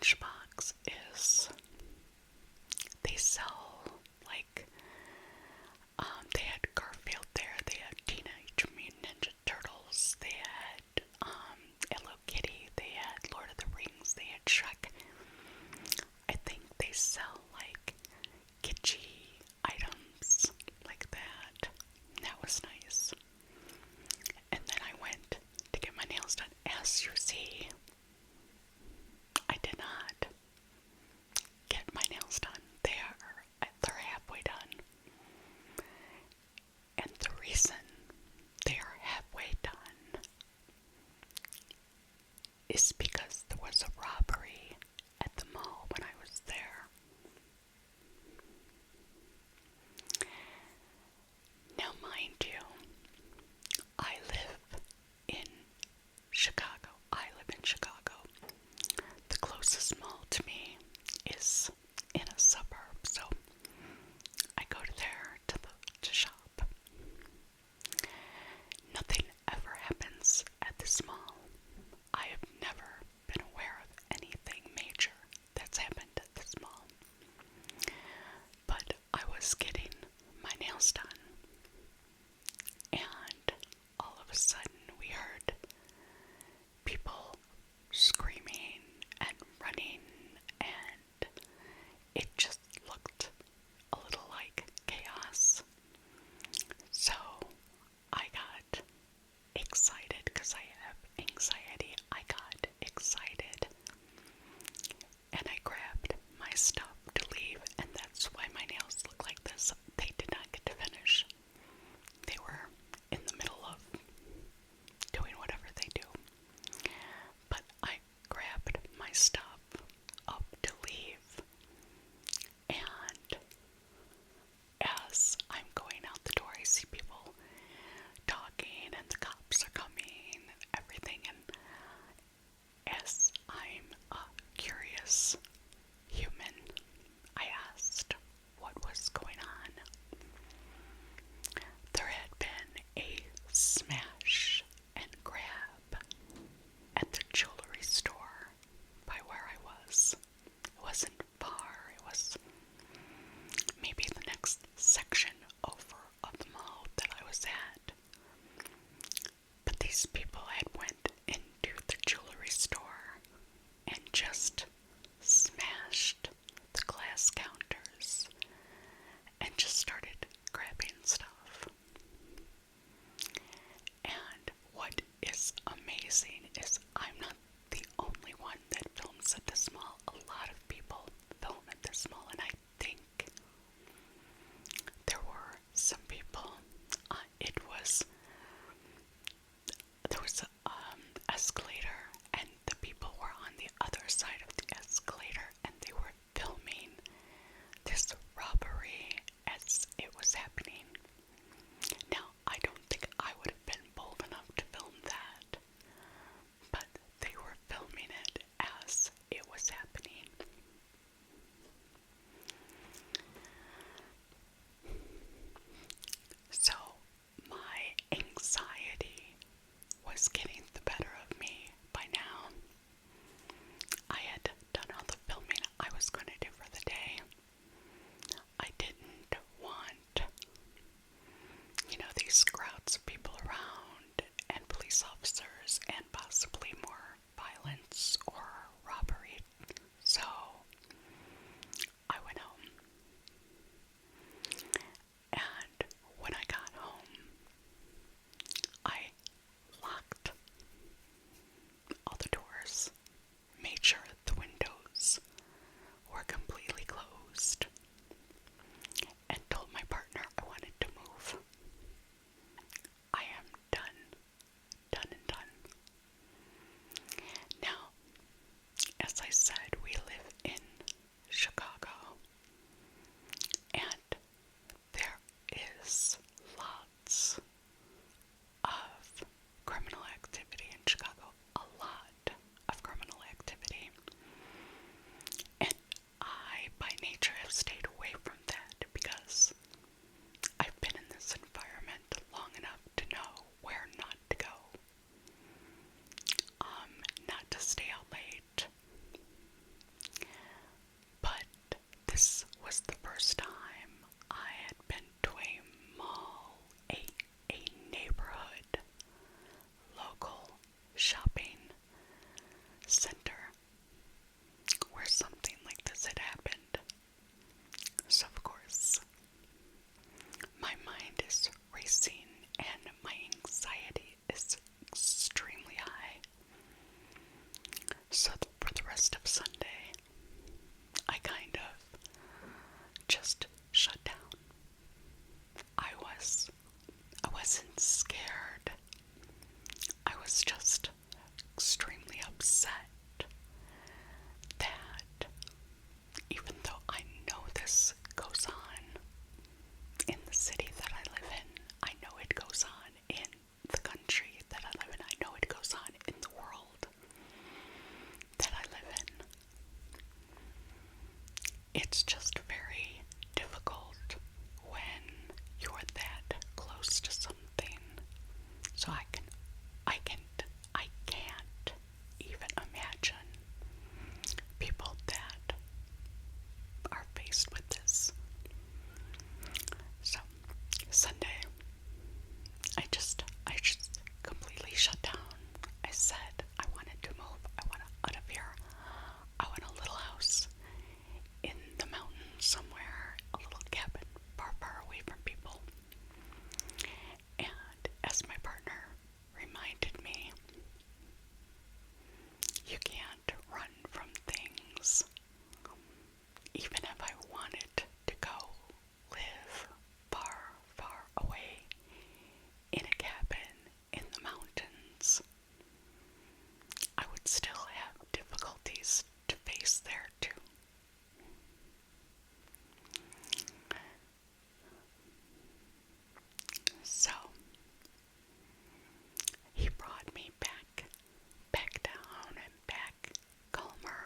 lunchbox is they sell like they had Garfield there, they had Teenage Mutant Ninja Turtles, they had Hello Kitty, they had Lord of the Rings, they had Shrek. I think they sell like kitschy items like that. That was nice. And then I went to get my nails done. As you see, I did not get my nails done. They're halfway done. And the reason they are halfway done is because there was a robbery at the mall when I was there. Now, mind you, I live in Chicago. The closest mall to me is in a suburb, so I go to there to shop. Nothing ever happens at this mall. I have never been aware of anything major that's happened at this mall. But I was getting my nails done, and all of a sudden we heard people screaming and running, and it just looked a little like chaos. So I got excited because I have anxiety. I got excited and I grabbed my stuff to leave, and that's why my nails look like this. They did not get to finish. They were in the middle of doing whatever they do. But I grabbed my stuff up to leave, and as I'm going out the door, I see people talking and the cops are coming and everything, and as I'm a curious human, I asked what was going on. There had been a smash and grab at the jewelry store by where I was. It wasn't far, it was maybe the next section over of the mall that I was at. But these people had went into the jewelry store and just smashed the glass counters and just started grabbing stuff. And what is amazing is I'm not the only one that films at this mall. A lot of people film at this mall, and I think there were some people. There was an escalator, and the people were on the other side of the escalator, and they were filming this robbery as it was happening. Now, I don't think I would have been bold enough to film that, but they were filming it as it was happening. it's just very difficult when you're that close to something. So I can't even imagine people that are faced with this. So Sunday, I just completely shut down. I said I wanted to move. I want out of here. I want a little house in the mountains somewhere, a little cabin far, far away from people. And as my partner reminded me, you can't run from things. Even if I wanted to go live far, far away in a cabin in the mountains, I would still have difficulties to face there too. So he brought me back down and back calmer.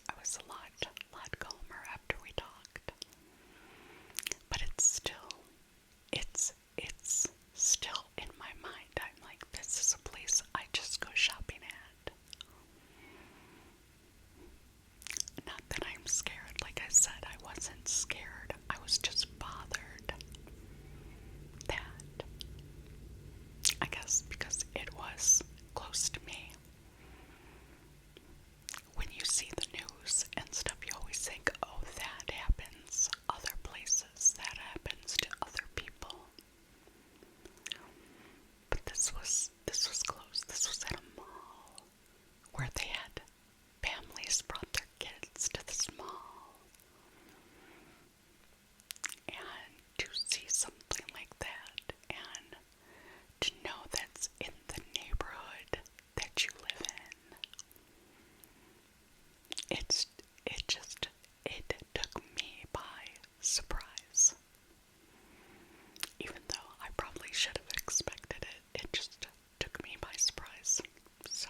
I was a lot calmer after we talked. But it's still in my mind. I'm like, this is a place I just go shopping at. Not that I'm scared. Like I said, I wasn't scared. I was just bothered that, I guess because it was close to me. When you see the news and stuff, you always think, oh, that happens other places, that happens to other people. But this was close. This was at a mall where they had families brought their kids to this mall. And to see something like that and to know that's in the neighborhood that you live in, it took me by surprise. Even though I probably should have expected it, it just took me by surprise. So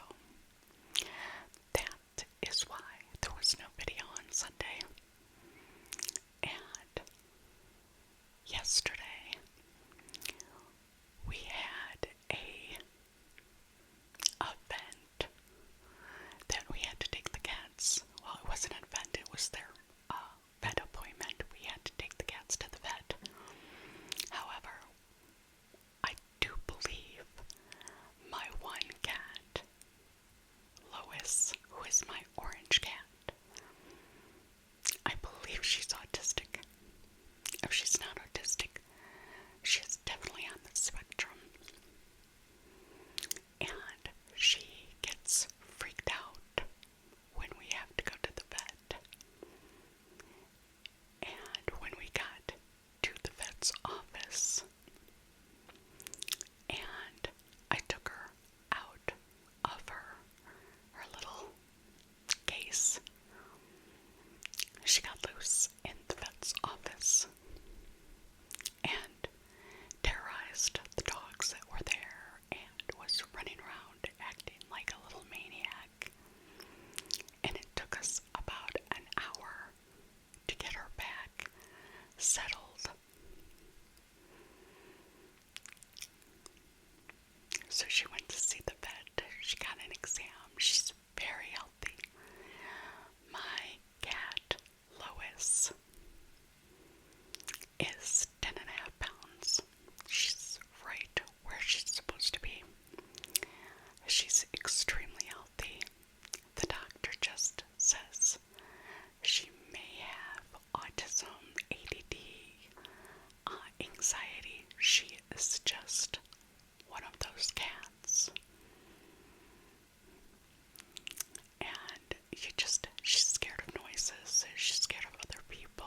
that is why there was no video on Sunday. And yesterday we had a event that we had to take the cats. Well, it wasn't an event, it was their vet appointment. We had to take the cats to the vet. However, I do believe my one cat, Lois, who is my orange cat, I believe she's autistic. If she's not autistic, she's definitely on the spectrum. And she gets freaked out when we have to go to the vet. And when we got to the vet's office, and I took her out of her little case, she got loose in the vet's office and terrorized the dogs that were there and was running around acting like a little maniac. And it took us about an hour to get her back settled. So she went to see the vet. She got an exam. She's very healthy. My cat, Lois, is 10.5 pounds. She's right where she's supposed to be. She's extremely healthy. The doctor just says she may have autism, ADD, anxiety. She is just one of those cats. And she's scared of noises. She's scared of other people.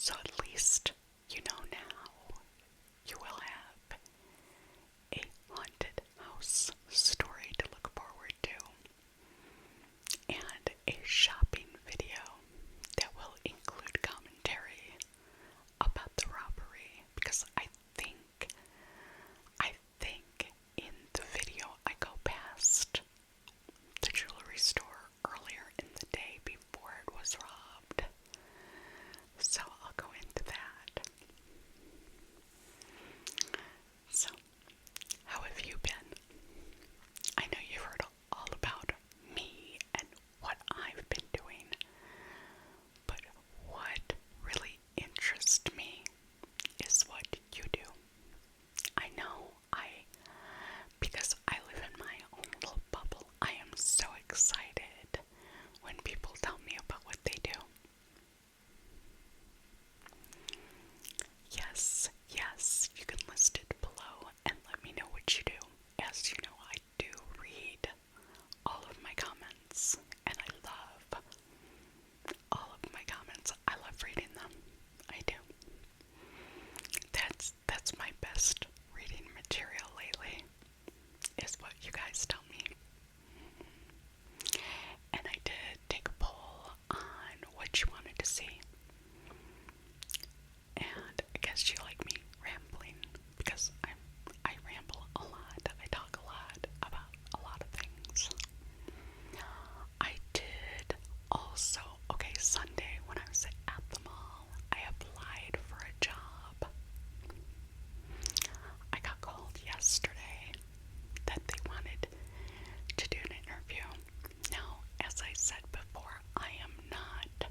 So at least you know now you will have a haunted house story to look forward to, and a shopping video that will include commentary about the robbery, because I think in the video I go past the jewelry store earlier in the day before it was robbed. So I'll go into that. So, how have you been? I know you've heard all about me and what I've been doing, but what really interests me is what you do. I know because I live in my own little bubble, I am so excited when people tell me about what they do. Yes, you can list it below and let me know what you do. As you know, I do read all of my comments, and I love all of my comments. I love reading them. I do. That's my best reading material lately, is what you guys tell me. And I did take a poll on what you wanted to see. And I guess you like me rambling, because I ramble a lot. I talk a lot about a lot of things. I did also, Sunday when I was at the mall, I applied for a job. I got called yesterday that they wanted to do an interview. Now, as I said before, I am not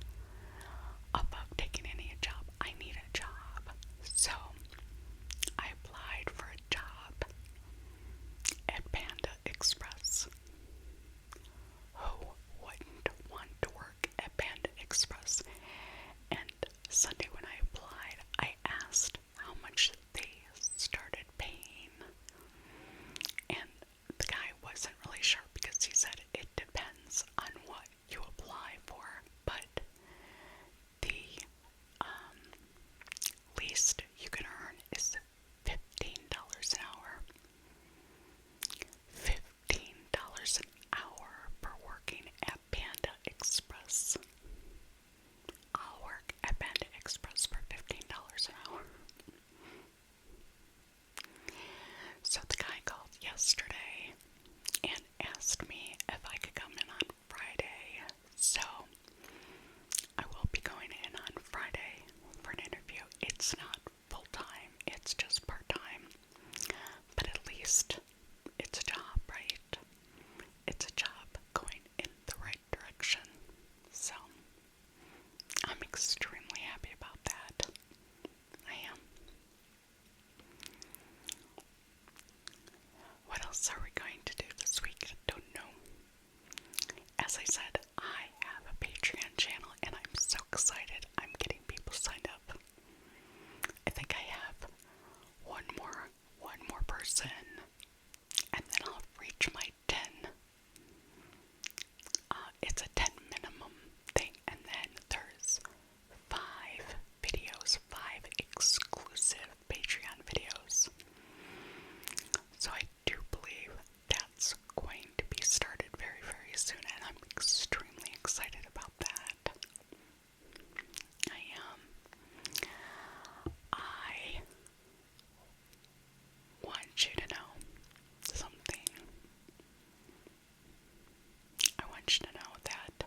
above taking any job. I need a job. So, I applied for a job at Panda Express. Who wouldn't want to work at Panda Express? And Sunday when I applied, I asked how much they started paying. And the guy wasn't really sure, because he said it depends on what you apply for, but the least you can earn is $15 an hour. $15 an hour for working at Panda Express. I'll work at Panda Express for $15 an hour. So the guy called yesterday and asked me if I could come in on Friday. So I will be going in on Friday for an interview. It's not full-time, it's just part-time. But at least it's a job, right? It's a job going in the right direction. So I'm extremely happy about that. I am. What else are we going to do this week? I don't know. As I said, I have a Patreon channel, and I'm so excited. I'm getting people signed up. I think I have one more person, and then I'll reach my 10. It's a 10 minimum thing, and then there's 5 videos, 5 exclusive Patreon videos. So I do believe that's going to be started very, very soon, and I'm extremely excited about that. I am. I want you to know something. I want you to know that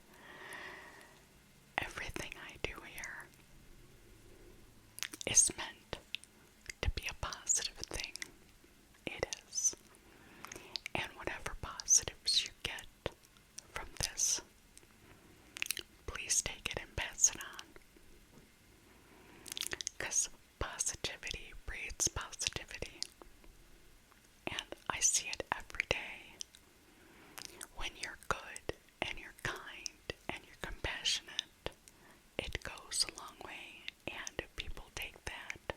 everything I do here is meant to be a positive thing. It is. And whatever positives you get from this, please take it and pass it on. Because positivity breeds positivity. And I see it every day. When you're good and you're kind and you're compassionate, it goes a long way, and people take that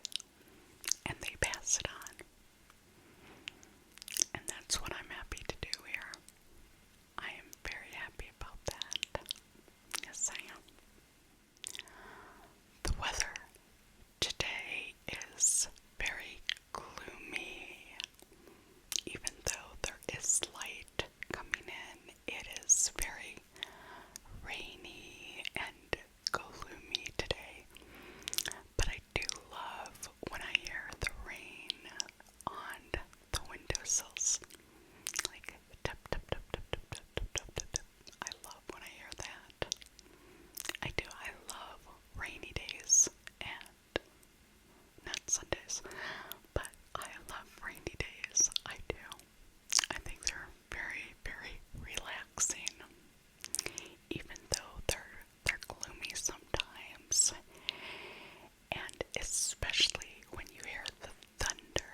especially when you hear the thunder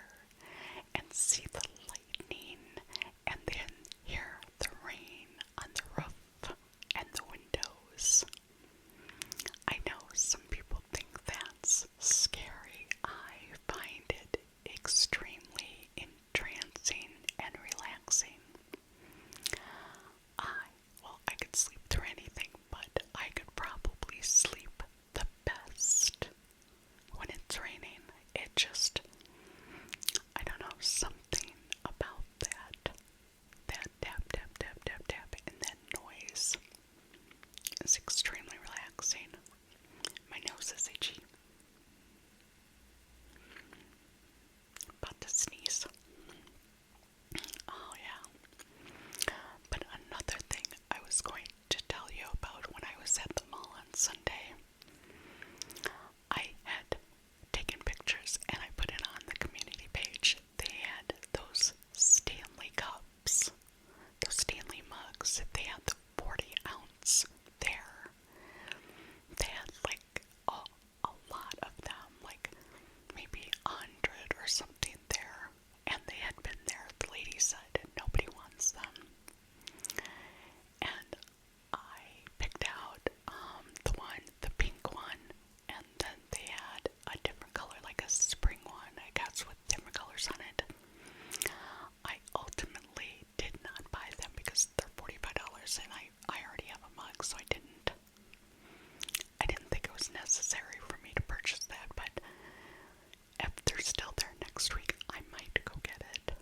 and see the lightning and then hear the rain on the roof and the windows. I know some people think that's scary. I find it extremely entrancing and relaxing. I could sleep through anything, but I could probably sleep the best when it's raining. It just, I don't know, something about that tap, tap, tap, tap, tap, and that noise is extremely relaxing. My nose is itchy. About to sneeze. Oh yeah. But another thing I was going to tell you about when I was at the mall on Sunday, I had taken pictures and I put it on the community page. They had those Stanley cups, those Stanley mugs. They had the 40-ounce there. They had like a lot of them, like maybe 100 or something there. And they had been there, the lady said, and nobody wants them. And I picked out the pink one, and then they had a different color, like a spring one, I guess, with different colors on it. I ultimately did not buy them because they're $45, and I already have a mug, so I didn't think it was necessary for me to purchase that, but if they're still there next week, I might go get it.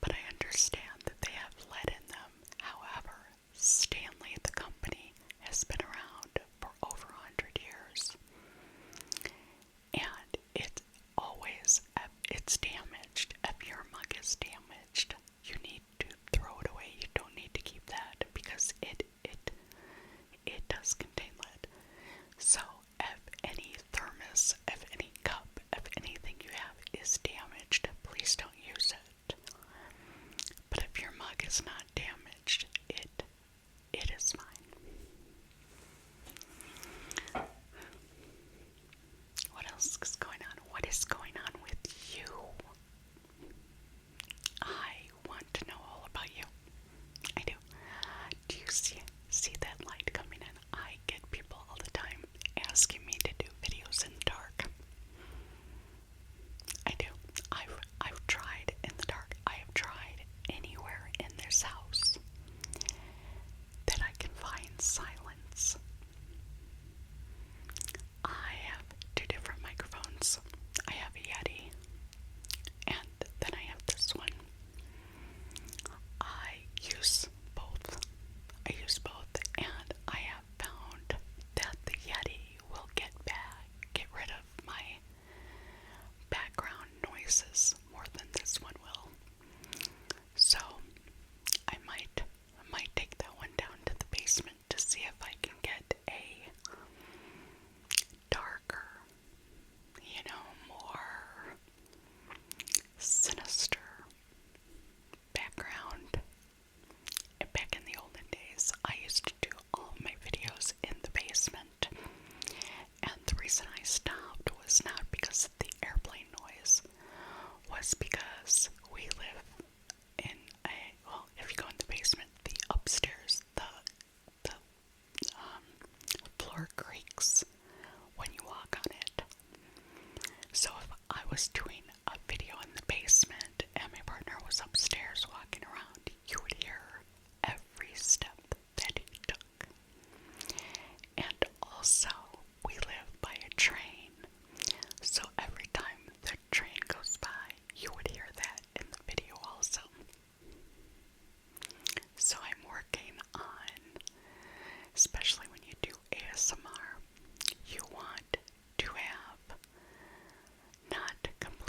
But I understand that they have lead in them. However, Stanley, the company, has been around for over 100 years. And it's damaged. If your mug is damaged, you need to throw it away. You don't need to keep that because it does contain lead. So if any thermos, if any cup, if anything you have is damaged, please don't use it. But if your mug is not damaged, it is fine. What else is going on? What is going on with you? I want to know all about you. I do. Do you see that light coming in? I get people all the time asking me to do videos in the dark. I do. I've tried in the dark. I have tried anywhere in this house that I can find silence. I have two different microphones. I have a Yeti, and then I have this one. I use both, and I have found that the Yeti will get rid of my background noises more than this one will. So I might take that one down to the basement to see if I can get a darker, more sinister background. Back in the olden days, I used to do all my videos in the basement, and the reason I stopped was not because of the airplane noise, was because we live in if you go in the basement, the upstairs, the floor creaks when you walk on it. So if I was doing a video in the basement and my partner was upstairs walking around, you would hear every step that he took. And also, we live by a train, so every time the train goes by, you would hear that in the video also. So I'm working on, especially when you do ASMR, you want to have not completely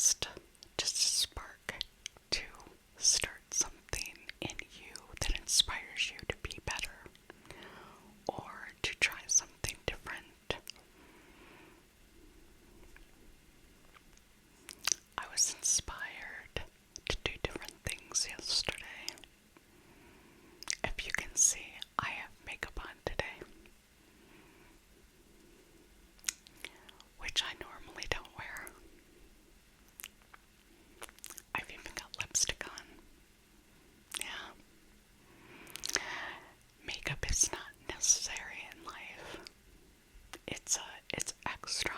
just a spark to start something in you that inspires you to be better or to try something different. I was inspired to do different things yesterday. If you can see, I have makeup on today, which I normally don't wear. I've even got lipstick on. Yeah. Makeup is not necessary in life. It's extra.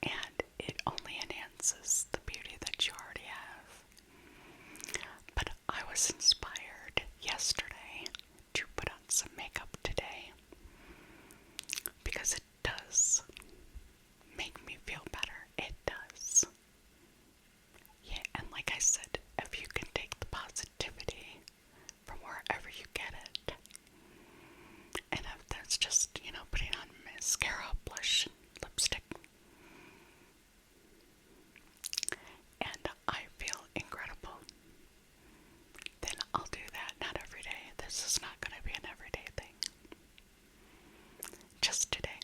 And it only enhances the beauty that you already have. But I was inspired yesterday to put on some makeup today because it does make me feel better. It does. Yeah, and like I said, if you can take the positivity from wherever you get it, and if that's just, putting on mascara, blush, and lipstick, and I feel incredible, then I'll do that. Not every day. This is not going to be an everyday thing. Just today.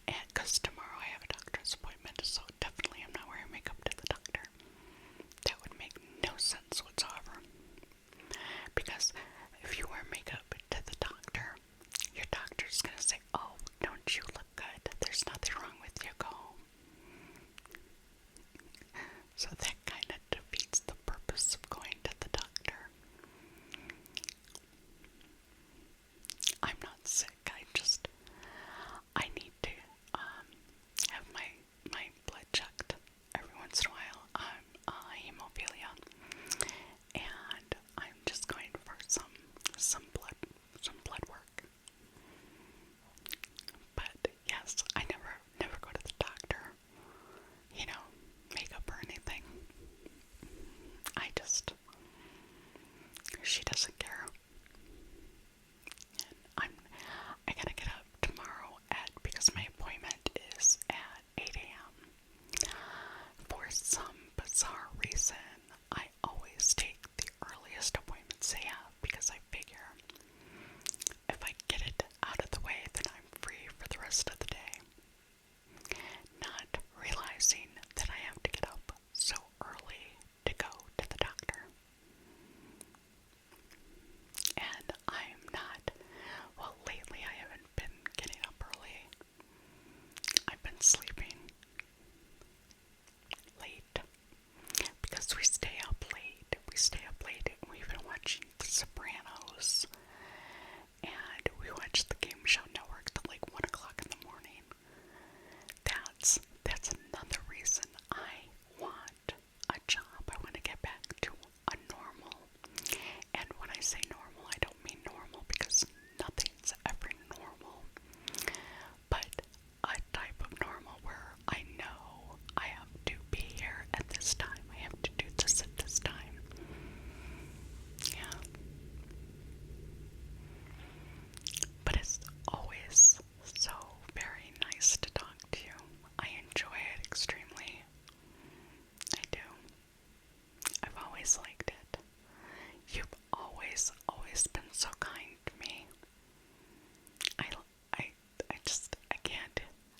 And because tomorrow I have a doctor's appointment, so definitely I'm not wearing makeup to the doctor. That would make no sense whatsoever. Because if you wear makeup to the doctor, your doctor's going to say, "Oh, don't you look good? There's nothing wrong with you. Go home." So that kind of defeats the purpose of going to the doctor. I'm not sick. I need to have my blood checked every once in a while. I'm hemophilia, and I'm just going for some blood work. But yes, I never go to the doctor, makeup or anything. She doesn't care. And I gotta get up tomorrow because my appointment is at 8 a.m. For some bizarre reason, I always take the earliest appointments they have because I figure if I get it out of the way, then I'm free for the rest of the day. Not realizing that I have to get up so early to go to the doctor. And I'm not, lately I haven't been getting up early. I've been sleeping late because we stay up late. We've been watching The Sopranos, and we watch the Game Show Network till like 1 o'clock in the morning. That's another reason I want a job. I want to get back to a normal. And when I say normal, I don't mean normal because nothing's ever normal. But a type of normal where I know I have to be here at this time. I have to do this at this time. Yeah. But it's always so very nice to talk to you. I enjoy it extremely. I do. I've always liked it. You've always been so kind to me.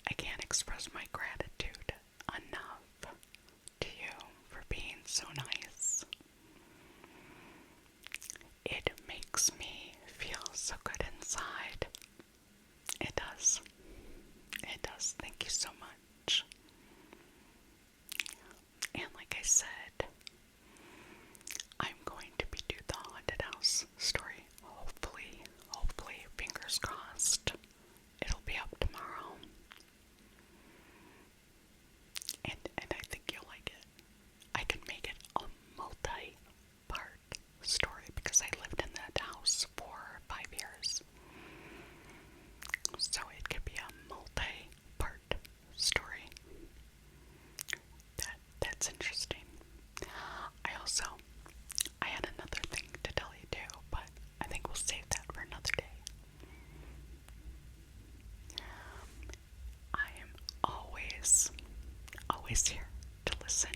I can't express my gratitude enough to you for being so nice. It makes me feel so good inside. It does. It does. Thank you so much. And like I said, I'm going to be doing the haunted house story. Hopefully, fingers crossed, it'll be up tomorrow. And I think you'll like it. I can make it a multi-part story because I lived in that house for 5 years. So it could be a multi-part story. That's interesting. I had another thing to tell you too, but I think we'll save that for another day. I am always always here to listen.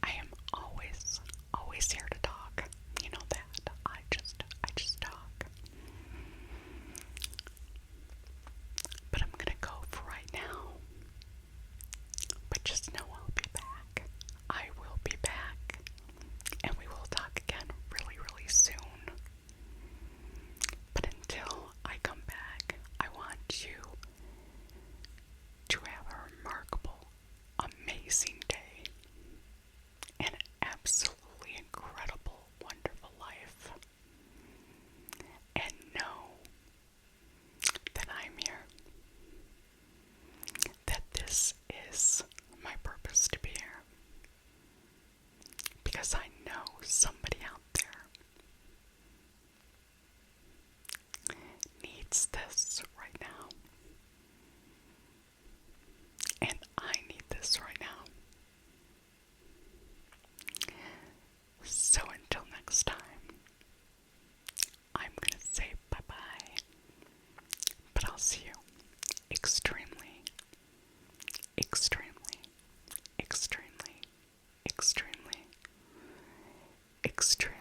I am always, always here to talk. You know that. I just talk. But I'm gonna go for right now. But just know I'll be back. I will be back. And we will talk again really, really soon. But until I come back, I want you to have a remarkable, amazing day. An absolutely incredible, wonderful life. And know that I'm here. That this is my purpose to be here. Because I know somebody out there needs this right now. And I need this right now. So until next time, I'm going to say bye-bye. But I'll see you extremely, extremely, extremely, extremely, extremely